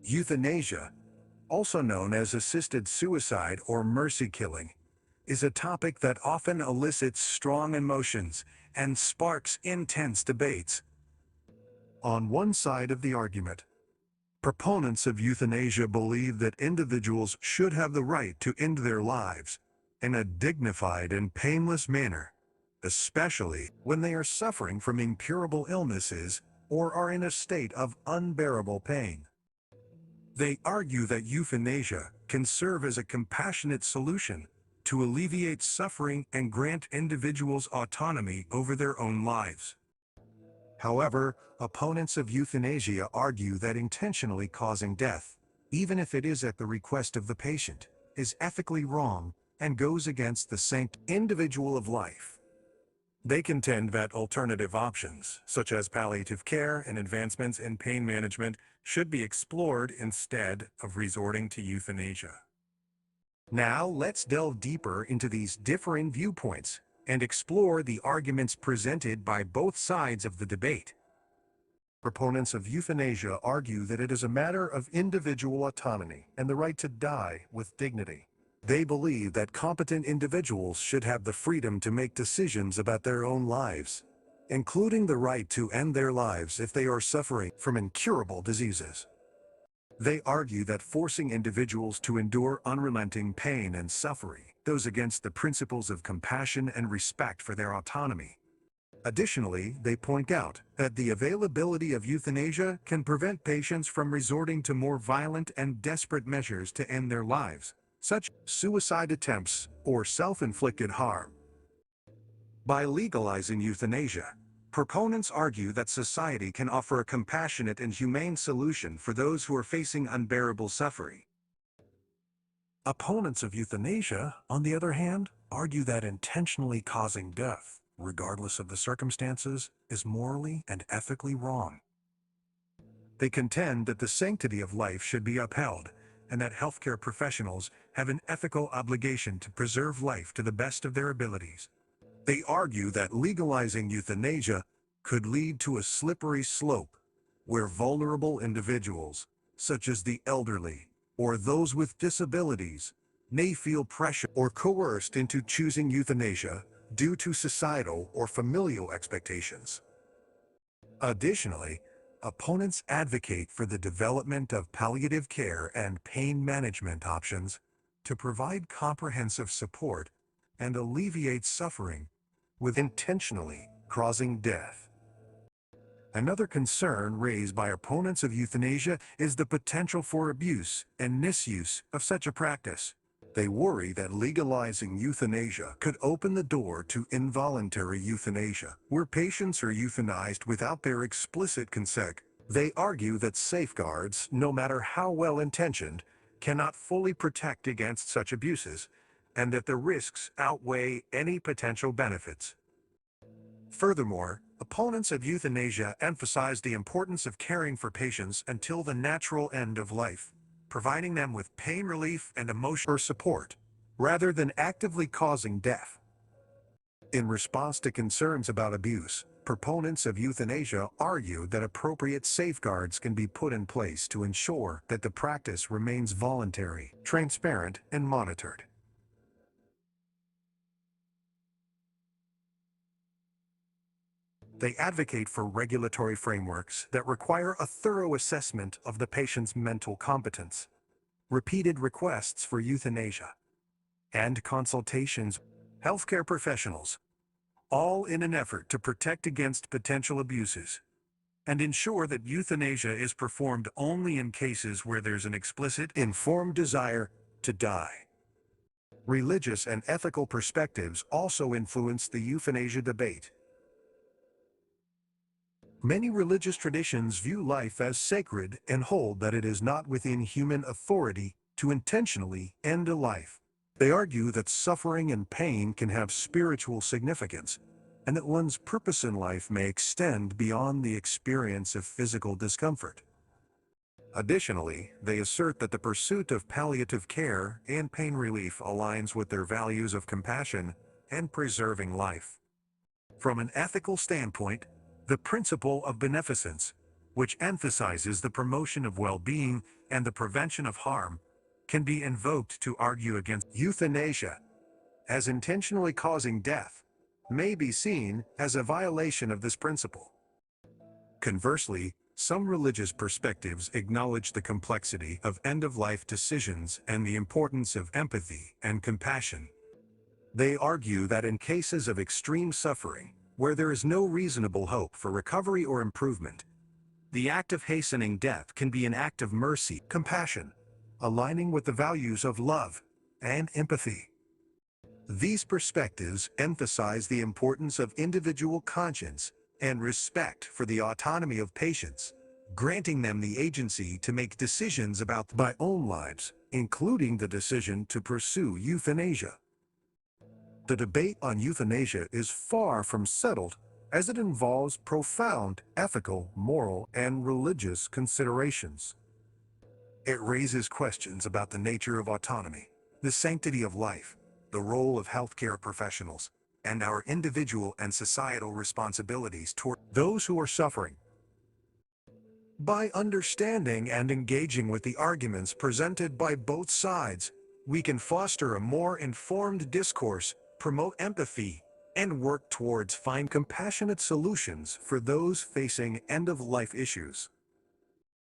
Euthanasia, also known as assisted suicide or mercy killing, is a topic that often elicits strong emotions and sparks intense debates. On one side of the argument, proponents of euthanasia believe that individuals should have the right to end their lives in a dignified and painless manner, especially when they are suffering from incurable illnesses or are in a state of unbearable pain. They argue that euthanasia can serve as a compassionate solution to alleviate suffering and grant individuals autonomy over their own lives. However, opponents of euthanasia argue that intentionally causing death, even if it is at the request of the patient, is ethically wrong and goes against the sanctity of individual of life. They contend that alternative options, such as palliative care and advancements in pain management, should be explored instead of resorting to euthanasia. Now let's delve deeper into these differing viewpoints and explore the arguments presented by both sides of the debate. Proponents of euthanasia argue that it is a matter of individual autonomy and the right to die with dignity. They believe that competent individuals should have the freedom to make decisions about their own lives, including the right to end their lives if they are suffering from incurable diseases. They argue that forcing individuals to endure unrelenting pain and suffering goes against the principles of compassion and respect for their autonomy. Additionally, they point out that the availability of euthanasia can prevent patients from resorting to more violent and desperate measures to end their lives, such as suicide attempts or self-inflicted harm. By legalizing euthanasia, proponents argue that society can offer a compassionate and humane solution for those who are facing unbearable suffering. Opponents of euthanasia, on the other hand, argue that intentionally causing death, regardless of the circumstances, is morally and ethically wrong. They contend that the sanctity of life should be upheld, and that healthcare professionals have an ethical obligation to preserve life to the best of their abilities. They argue that legalizing euthanasia could lead to a slippery slope, where vulnerable individuals, such as the elderly or those with disabilities, may feel pressured or coerced into choosing euthanasia due to societal or familial expectations. Additionally, opponents advocate for the development of palliative care and pain management options to provide comprehensive support and alleviate suffering with intentionally causing death. Another concern raised by opponents of euthanasia is the potential for abuse and misuse of such a practice. They worry that legalizing euthanasia could open the door to involuntary euthanasia, where patients are euthanized without their explicit consent. They argue that safeguards, no matter how well-intentioned, cannot fully protect against such abuses, and that the risks outweigh any potential benefits. Furthermore, opponents of euthanasia emphasize the importance of caring for patients until the natural end of life, providing them with pain relief and emotional support, rather than actively causing death. In response to concerns about abuse, proponents of euthanasia argue that appropriate safeguards can be put in place to ensure that the practice remains voluntary, transparent, and monitored. They advocate for regulatory frameworks that require a thorough assessment of the patient's mental competence, repeated requests for euthanasia, and consultations with healthcare professionals, all in an effort to protect against potential abuses and ensure that euthanasia is performed only in cases where there's an explicit, informed desire to die. Religious and ethical perspectives also influence the euthanasia debate. Many religious traditions view life as sacred and hold that it is not within human authority to intentionally end a life. They argue that suffering and pain can have spiritual significance, and that one's purpose in life may extend beyond the experience of physical discomfort. Additionally, they assert that the pursuit of palliative care and pain relief aligns with their values of compassion and preserving life. From an ethical standpoint, the principle of beneficence which emphasizes the promotion of well-being and the prevention of harm, can be invoked to argue against euthanasia, as intentionally causing death, may be seen as a violation of this principle. Conversely, some religious perspectives acknowledge the complexity of end-of-life decisions and the importance of empathy and compassion. They argue that in cases of extreme suffering, where there is no reasonable hope for recovery or improvement, the act of hastening death can be an act of mercy, compassion, aligning with the values of love and empathy. These perspectives emphasize the importance of individual conscience and respect for the autonomy of patients, granting them the agency to make decisions about their own lives, including the decision to pursue euthanasia. The debate on euthanasia is far from settled, as it involves profound ethical, moral, and religious considerations. It raises questions about the nature of autonomy, the sanctity of life, the role of healthcare professionals, and our individual and societal responsibilities toward those who are suffering. By understanding and engaging with the arguments presented by both sides, we can foster a more informed discourse, promote empathy, and work towards finding compassionate solutions for those facing end-of-life issues.